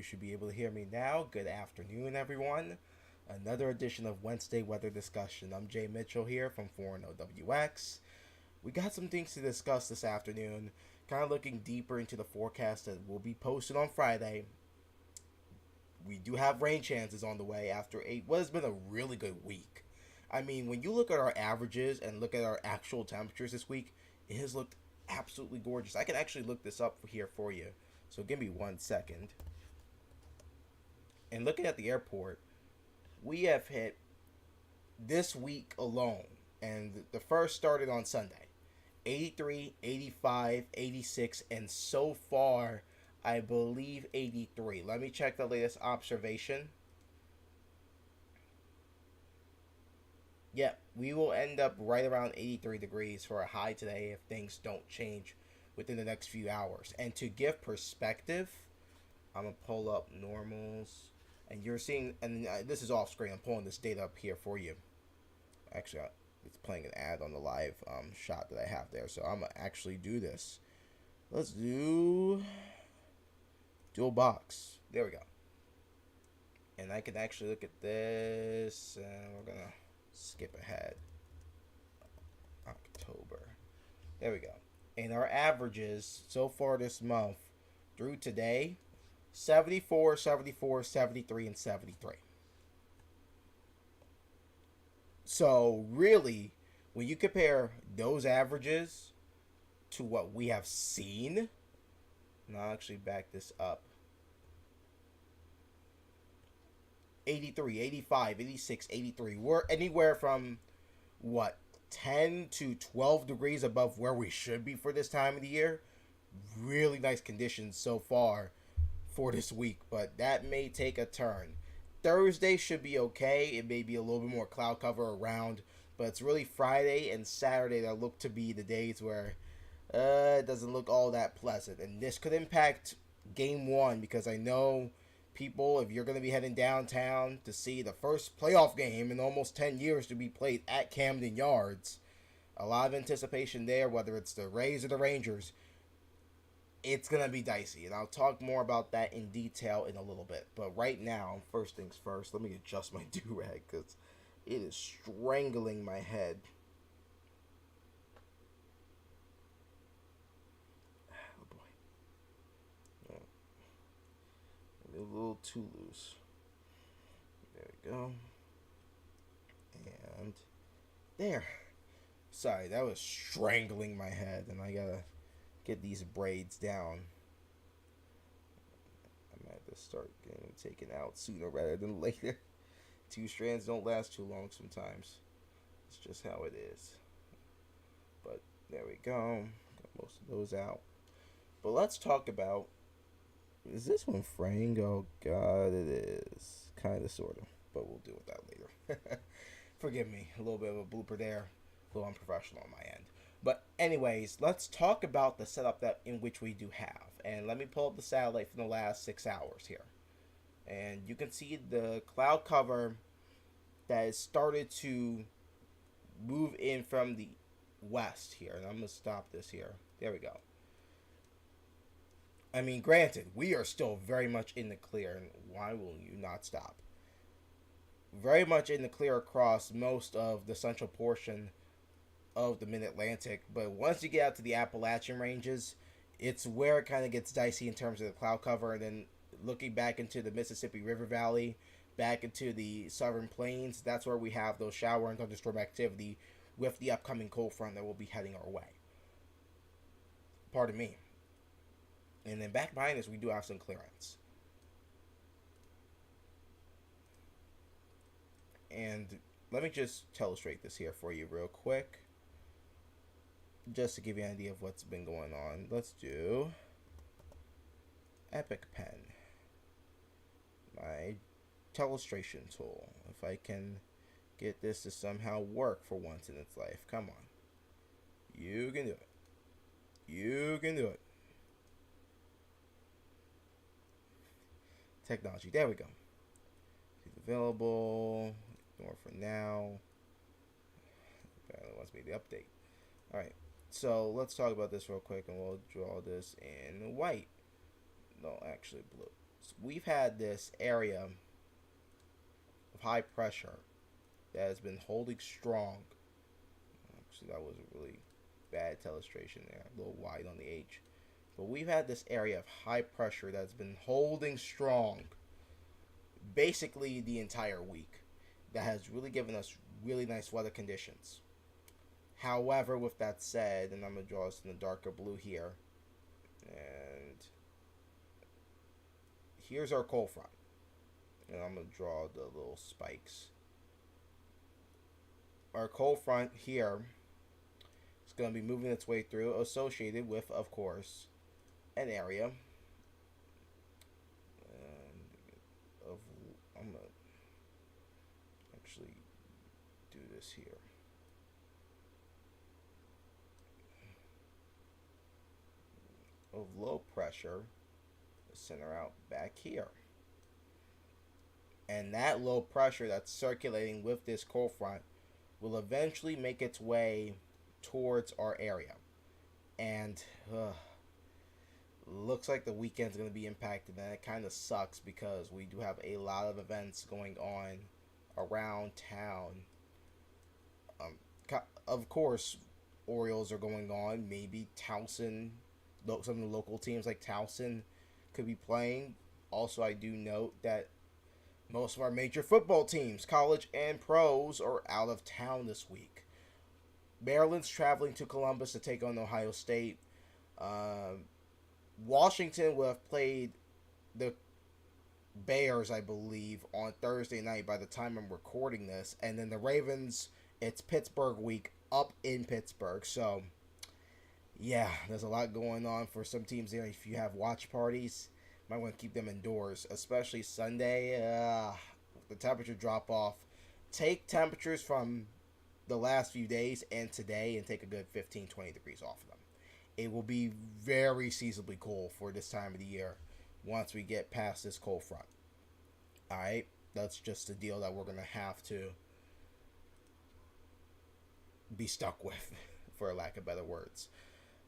you should be able to hear me now. Good afternoon, everyone. Another edition of Wednesday Weather Discussion. I'm Jay Mitchell here from 4NOWX. We got some things to discuss this afternoon, kind of looking deeper into the forecast that will be posted on Friday. We do have rain chances on the way after what has been a really good week. I mean, when you look at our averages and look at our actual temperatures this week, it has looked absolutely gorgeous. I can actually look this up here for you. So give me 1 second. And looking at the airport, we have hit this week alone, and the first started on Sunday. 83, 85, 86, and so far, I believe 83. Let me check the latest observation. Yep, we will end up right around 83 degrees for a high today if things don't change within the next few hours. And to give perspective, I'm going to pull up normals. And you're seeing, and this is off screen, I'm pulling this data up here for you. Actually, it's playing an ad on the live shot that I have there. So I'm going to actually do this. Let's do dual box. There we go. And I can actually look at this, and we're going to skip ahead. October. There we go. And our averages so far this month through today, 74, 74, 73, and 73. So really, when you compare those averages to what we have seen, and I'll actually back this up. 83, 85, 86, 83. We're anywhere from, 10 to 12 degrees above where we should be for this time of the year. Really nice conditions so far for this week, but that may take a turn. Thursday should be okay. It may be a little bit more cloud cover around, but it's really Friday and Saturday that look to be the days where it doesn't look all that pleasant. And this could impact game one, because I know people, if you're going to be heading downtown to see the first playoff game in almost 10 years to be played at Camden Yards, a lot of anticipation there, whether it's the Rays or the Rangers. It's going to be dicey, and I'll talk more about that in detail in a little bit. But right now, first things first, let me adjust my do-rag because it is strangling my head. Oh, boy. Oh. Maybe a little too loose. There we go. And there. Sorry, that was strangling my head, and I gotta get these braids down. I might have to start getting them taken out sooner rather than later. Two strands don't last too long sometimes. It's just how it is. But there we go. Got most of those out. But let's talk about, is this one fraying? Oh god, it is. Kinda, sorta. But we'll deal with that later. Forgive me, a little bit of a blooper there. A little unprofessional on my end. But anyways, let's talk about the setup that in which we do have. And let me pull up the satellite from the last 6 hours here. And you can see the cloud cover that has started to move in from the west here. And I'm going to stop this here. There we go. I mean, granted, we are still very much in the clear. And why will you not stop? Very much in the clear across most of the central portion of the mid-Atlantic, but once you get out to the Appalachian ranges, it's where it kind of gets dicey in terms of the cloud cover. And then looking back into the Mississippi River Valley, back into the southern plains, that's where we have those shower and thunderstorm activity with the upcoming cold front that will be heading our way. Pardon me. And then back behind us, we do have some clearance. And let me just illustrate this here for you real quick, just to give you an idea of what's been going on. Let's do Epic Pen, my illustration tool. If I can get this to somehow work for once in its life. Come on. You can do it. You can do it. Technology. There we go. It's available. Ignore for now. Apparently wants me to update. Alright. So let's talk about this real quick, and we'll draw this in white. No, actually blue. So we've had this area of high pressure that has been holding strong. Actually, that was a really bad illustration there, a little wide on the H. But we've had this area of high pressure that's been holding strong basically the entire week. That has really given us really nice weather conditions. However, with that said, and I'm going to draw this in the darker blue here, and here's our cold front. And I'm going to draw the little spikes. Our cold front here is going to be moving its way through, associated with, of course, an area of, I'm going to actually do this here. Of low pressure, center out back here. And that low pressure that's circulating with this cold front will eventually make its way towards our area. And looks like the weekend's going to be impacted, and it kind of sucks because we do have a lot of events going on around town. Of course, Orioles are going on. Maybe Towson, some of the local teams like Towson could be playing. Also, I do note that most of our major football teams, college and pros, are out of town this week. Maryland's traveling to Columbus to take on Ohio State. Washington will have played the Bears, I believe, on Thursday night by the time I'm recording this. And then the Ravens, it's Pittsburgh week up in Pittsburgh. So, yeah, there's a lot going on for some teams there. If you have watch parties, might want to keep them indoors, especially Sunday. The temperature drop off. Take temperatures from the last few days and today and take a good 15-20 degrees off of them. It will be very seasonably cold for this time of the year once we get past this cold front. Alright, that's just the deal that we're going to have to be stuck with, for lack of better words.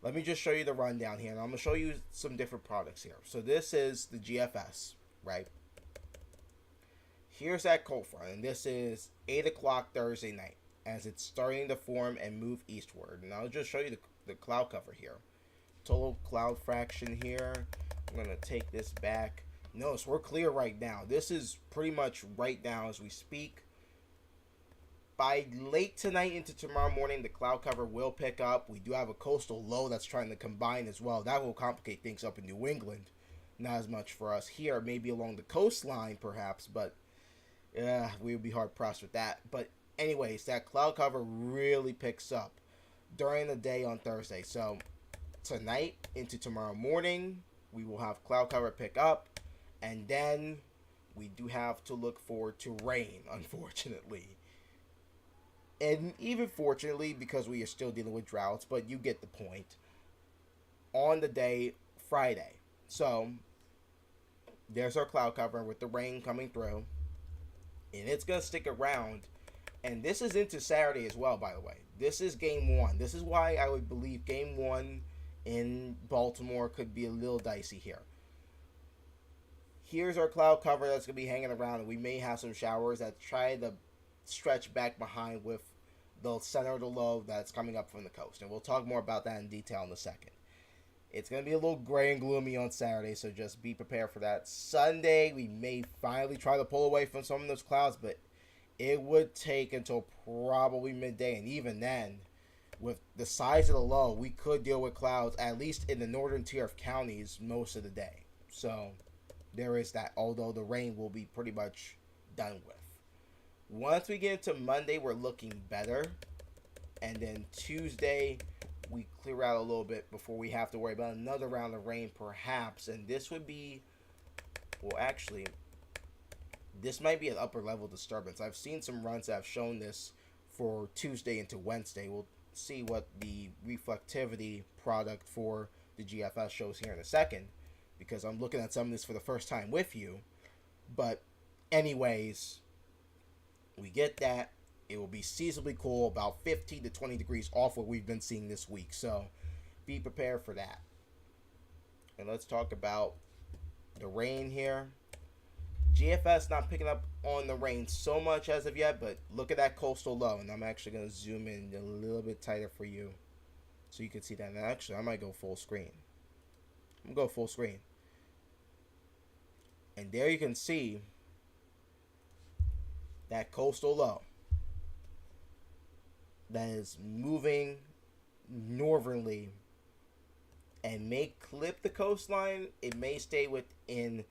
Let me just show you the rundown here, and I'm going to show you some different products here. So this is the GFS, right? Here's that cold front, and this is 8 o'clock Thursday night as it's starting to form and move eastward. And I'll just show you the cloud cover here. Total cloud fraction here. I'm going to take this back. Notice we're clear right now. This is pretty much right now as we speak. By late tonight into tomorrow morning, the cloud cover will pick up. We do have a coastal low that's trying to combine as well. That will complicate things up in New England. Not as much for us here, maybe along the coastline perhaps, but we would be hard pressed with that. But anyways, that cloud cover really picks up during the day on Thursday. So tonight into tomorrow morning, we will have cloud cover pick up, and then we do have to look forward to rain, unfortunately. And even fortunately, because we are still dealing with droughts, but you get the point, on the day Friday. So there's our cloud cover with the rain coming through, and it's going to stick around. And this is into Saturday as well, by the way. This is game one. This is why I would believe game one in Baltimore could be a little dicey here. Here's our cloud cover that's going to be hanging around, and we may have some showers that try to stretch back behind with the center of the low that's coming up from the coast. And we'll talk more about that in detail in a second. It's going to be a little gray and gloomy on Saturday, so just be prepared for that. Sunday, we may finally try to pull away from some of those clouds, but it would take until probably midday. And even then, with the size of the low, we could deal with clouds, at least in the northern tier of counties, most of the day. So there is that, although the rain will be pretty much done with. Once we get into Monday, we're looking better. And then Tuesday, we clear out a little bit before we have to worry about another round of rain, perhaps. And this would be, well, actually, this might be an upper level disturbance. I've seen some runs that have shown this for Tuesday into Wednesday. We'll see what the reflectivity product for the GFS shows here in a second, because I'm looking at some of this for the first time with you. But anyways, we get that. It will be seasonably cool, about 15 to 20 degrees off what we've been seeing this week. So be prepared for that. And let's talk about the rain here. GFS not picking up on the rain so much as of yet, but look at that coastal low, and I'm actually going to zoom in a little bit tighter for you so you can see that. And actually, I might go full screen. I'm going to go full screen. And there you can see that coastal low that is moving northernly and may clip the coastline. It may stay within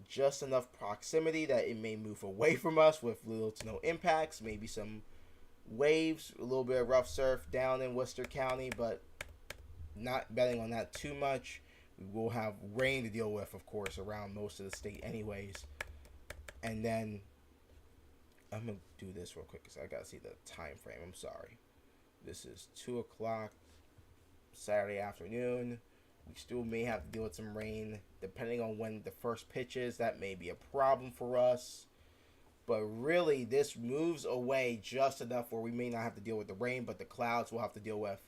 just enough proximity that it may move away from us with little to no impacts, maybe some waves, a little bit of rough surf down in Worcester County, but not betting on that too much. We will have rain to deal with, of course, around most of the state anyways. And then I'm going to do this real quick because I got to see the time frame. I'm sorry. This is 2 o'clock Saturday afternoon. We still may have to deal with some rain. Depending on when the first pitch is, that may be a problem for us. But really, this moves away just enough where we may not have to deal with the rain, but the clouds we'll have to deal with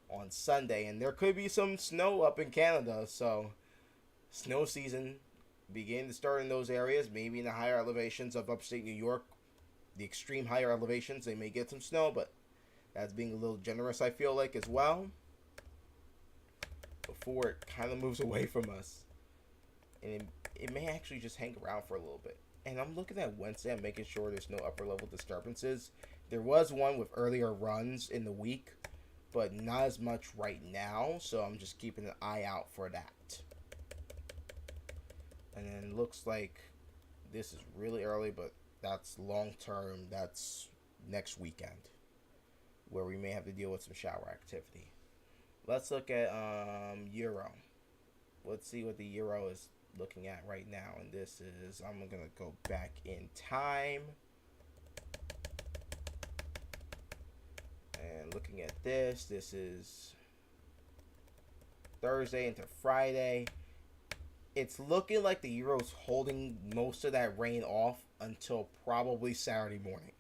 on Sunday. And there could be some snow up in Canada, so snow season beginning to start in those areas, maybe in the higher elevations of upstate New York. The extreme higher elevations, they may get some snow, but that's being a little generous, I feel like, as well, before it kind of moves away from us. And it may actually just hang around for a little bit. And I'm looking at Wednesday, I'm making sure there's no upper level disturbances. There was one with earlier runs in the week, but not as much right now, so I'm just keeping an eye out for that. And then it looks like this is really early, but that's long term. That's next weekend, where we may have to deal with some shower activity. Let's look at Euro. Let's see what the Euro is looking at right now. And this is, I'm going to go back in time. And looking at this is Thursday into Friday. It's looking like the Euro's holding most of that rain off until probably Saturday morning.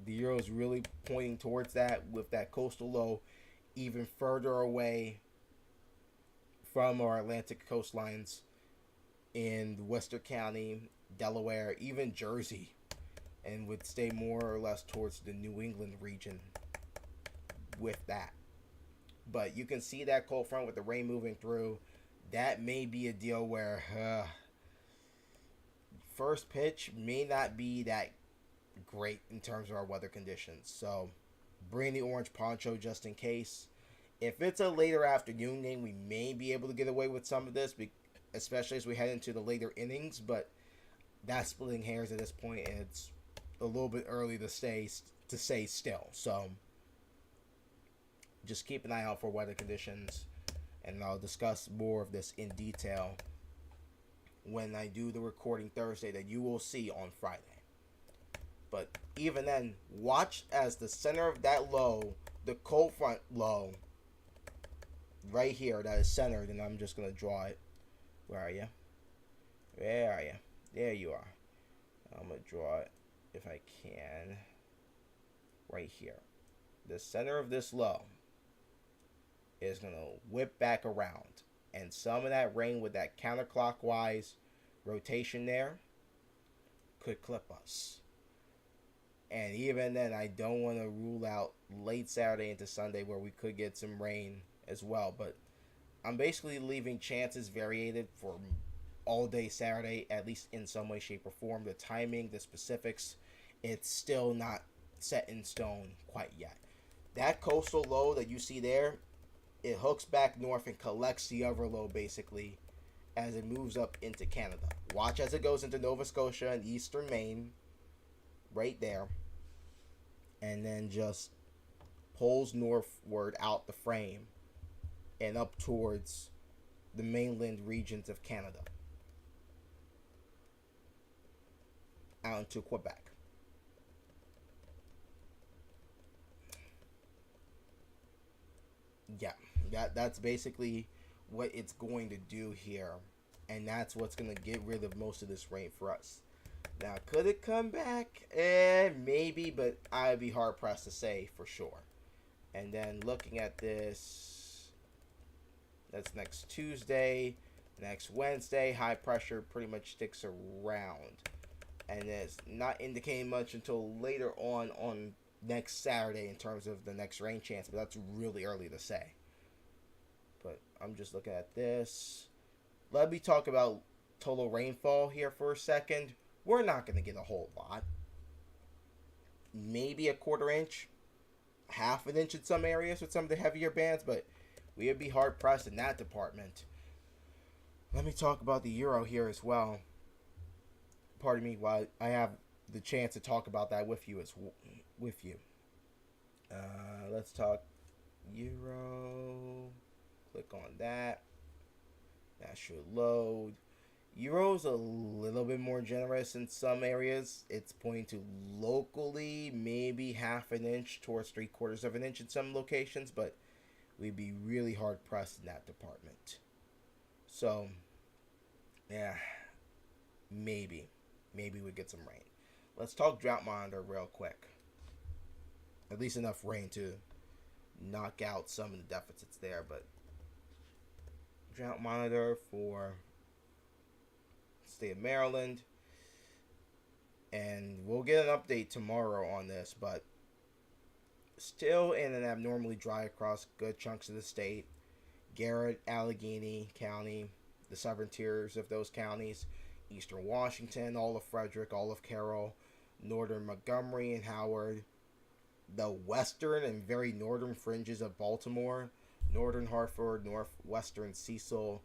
The Euro's really pointing towards that, with that coastal low even further away from our Atlantic coastlines in Worcester County, Delaware, even Jersey, and would stay more or less towards the New England region with that. But you can see that cold front with the rain moving through. That may be a deal where first pitch may not be that great in terms of our weather conditions. So bring the orange poncho just in case. If it's a later afternoon game, we may be able to get away with some of this, especially as we head into the later innings. But that's splitting hairs at this point, and it's a little bit early to say still. So just keep an eye out for weather conditions, and I'll discuss more of this in detail when I do the recording Thursday that you will see on Friday. But even then, watch as the center of that low, the cold front low, right here, that is centered, and I'm just going to draw it. Where are you? Where are you? There you are. I'm going to draw it, if I can, right here. The center of this low is going to whip back around. And some of that rain with that counterclockwise rotation there could clip us. And even then, I don't want to rule out late Saturday into Sunday where we could get some rain as well. But I'm basically leaving chances variated for all day Saturday, at least in some way, shape, or form. The timing, the specifics, it's still not set in stone quite yet. That coastal low that you see there, it hooks back north and collects the other low basically as it moves up into Canada. Watch as it goes into Nova Scotia and eastern Maine, right there, and then just pulls northward out the frame and up towards the mainland regions of Canada, out into Quebec. Yeah, that's basically what it's going to do here, and that's what's going to get rid of most of this rain for us. Now, could it come back? Maybe, but I'd be hard pressed to say for sure. And then looking at this, that's next Tuesday. Next Wednesday, high pressure pretty much sticks around. And it's not indicating much until later on next Saturday in terms of the next rain chance, but that's really early to say. But I'm just looking at this. Let me talk about total rainfall here for a second. We're not going to get a whole lot. Maybe a quarter inch, half an inch in some areas with some of the heavier bands, but we would be hard pressed in that department. Let me talk about the Euro here as well. Pardon me, while I have the chance to talk about that with you. Let's talk Euro. Click on that. That should load. Euro's a little bit more generous in some areas. It's pointing to locally maybe half an inch towards 3/4 of an inch in some locations, but we'd be really hard pressed in that department. So, yeah, maybe we get some rain. Let's talk drought monitor real quick. At least enough rain to knock out some of the deficits there, but drought monitor for the state of Maryland, and we'll get an update tomorrow on this, but still in an abnormally dry across good chunks of the state. Garrett, Allegheny County, the southern tiers of those counties, eastern Washington, all of Frederick, all of Carroll, northern Montgomery and Howard, the western and very northern fringes of Baltimore, northern Hartford, northwestern Cecil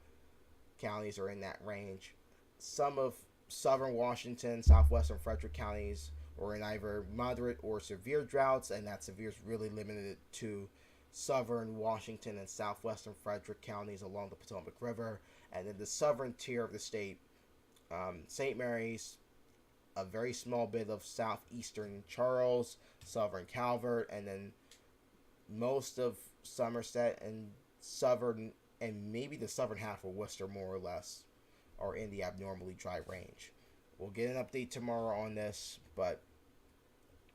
counties are in that range. Some of southern Washington, southwestern Frederick counties are in either moderate or severe droughts, and that severe is really limited to southern Washington and southwestern Frederick counties along the Potomac River. And then the southern tier of the state, St. Mary's, a very small bit of southeastern Charles, southern Calvert, and then most of Somerset and southern, and maybe the southern half of Worcester, more or less, are in the abnormally dry range. We'll get an update tomorrow on this, but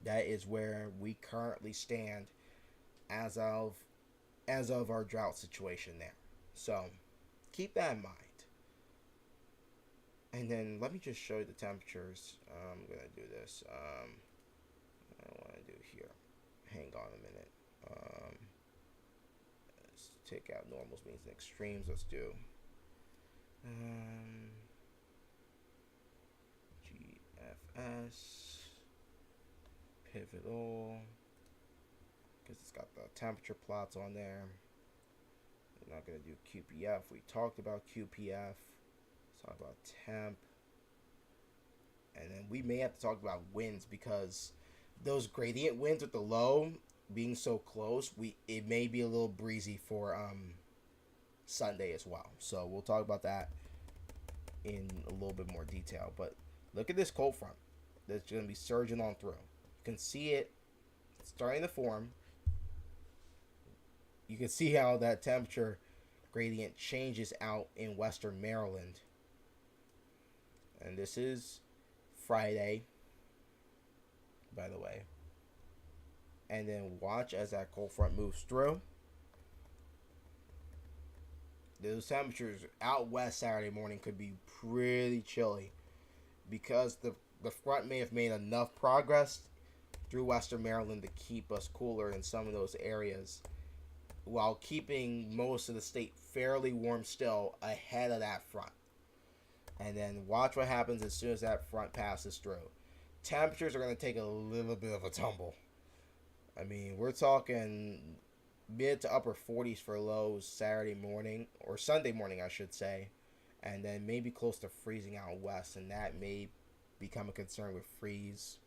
that is where we currently stand as of our drought situation there. So keep that in mind. And then let me just show you the temperatures. I'm going to do this. I want to do here. Hang on a minute. Let's take out normals, means, and extremes. Let's do GFS pivotal, because it's got the temperature plots on there. We're not going to do QPF. We talked about QPF. Talk about temp, and then we may have to talk about winds, because those gradient winds with the low being so close, it may be a little breezy for Sunday as well. So we'll talk about that in a little bit more detail. But look at this cold front that's going to be surging on through. You can see it starting to form. You can see how that temperature gradient changes out in western Maryland. And this is Friday, by the way. And then watch as that cold front moves through. Those temperatures out west Saturday morning could be pretty chilly, because the front may have made enough progress through western Maryland to keep us cooler in some of those areas, while keeping most of the state fairly warm still ahead of that front. And then watch what happens as soon as that front passes through. Temperatures are going to take a little bit of a tumble. I mean, we're talking mid to upper 40s for lows Saturday morning, or Sunday morning, I should say. And then maybe close to freezing out west. And that may become a concern with freeze,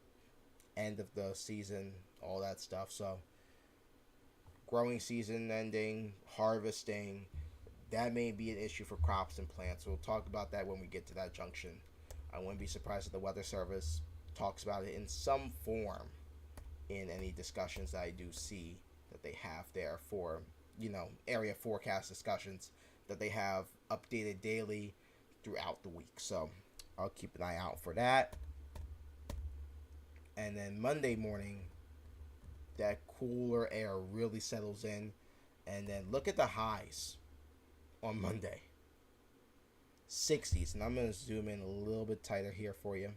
end of the season, all that stuff. So, growing season ending, harvesting, that may be an issue for crops and plants. We'll talk about that when we get to that junction. I wouldn't be surprised if the Weather Service talks about it in some form in any discussions that I do see that they have there for, area forecast discussions that they have updated daily throughout the week. So I'll keep an eye out for that. And then Monday morning, that cooler air really settles in. And then look at the highs on Monday. 60s, and I'm going to zoom in a little bit tighter here for you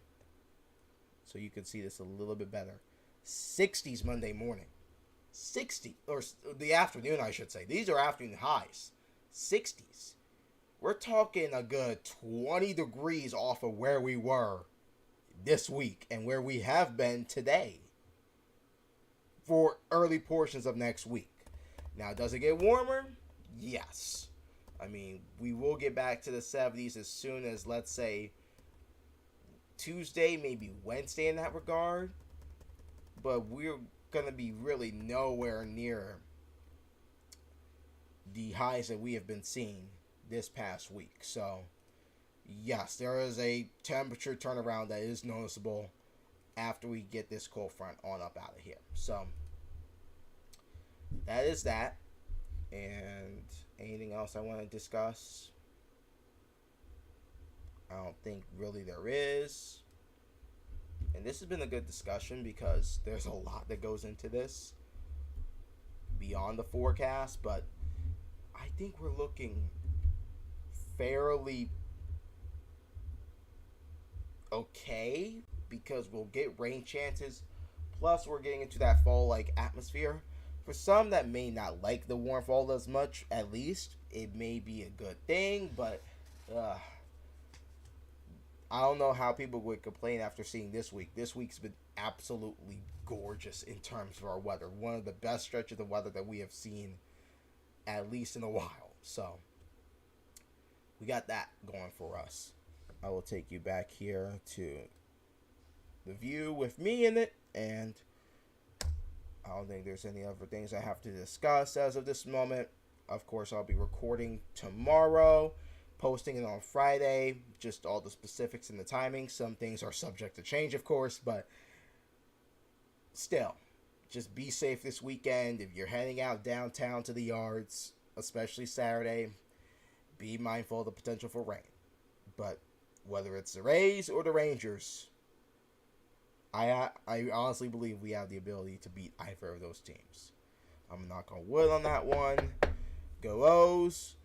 so you can see this a little bit better. 60s Monday morning. 60, or the afternoon, I should say. These are afternoon highs. 60s. We're talking a good 20 degrees off of where we were this week and where we have been today for early portions of next week. Now, does it get warmer? Yes. I mean, we will get back to the 70s as soon as, let's say, Tuesday, maybe Wednesday in that regard. But we're going to be really nowhere near the highs that we have been seeing this past week. So, yes, there is a temperature turnaround that is noticeable after we get this cold front on up out of here. So, that is that. And anything else I want to discuss? I don't think really there is. And this has been a good discussion because there's a lot that goes into this beyond the forecast, but I think we're looking fairly okay because we'll get rain chances. Plus, we're getting into that fall-like atmosphere. For some that may not like the warm fall as much, at least, it may be a good thing, but I don't know how people would complain after seeing this week. This week's been absolutely gorgeous in terms of our weather. One of the best stretches of weather that we have seen, at least in a while. So, we got that going for us. I will take you back here to the view with me in it, and I don't think there's any other things I have to discuss as of this moment. Of course, I'll be recording tomorrow, posting it on Friday, just all the specifics and the timing. Some things are subject to change, of course, but still, just be safe this weekend. If you're heading out downtown to the yards, especially Saturday, be mindful of the potential for rain. But whether it's the Rays or the Rangers, I honestly believe we have the ability to beat either of those teams. I'm gonna knock on wood on that one. Go O's.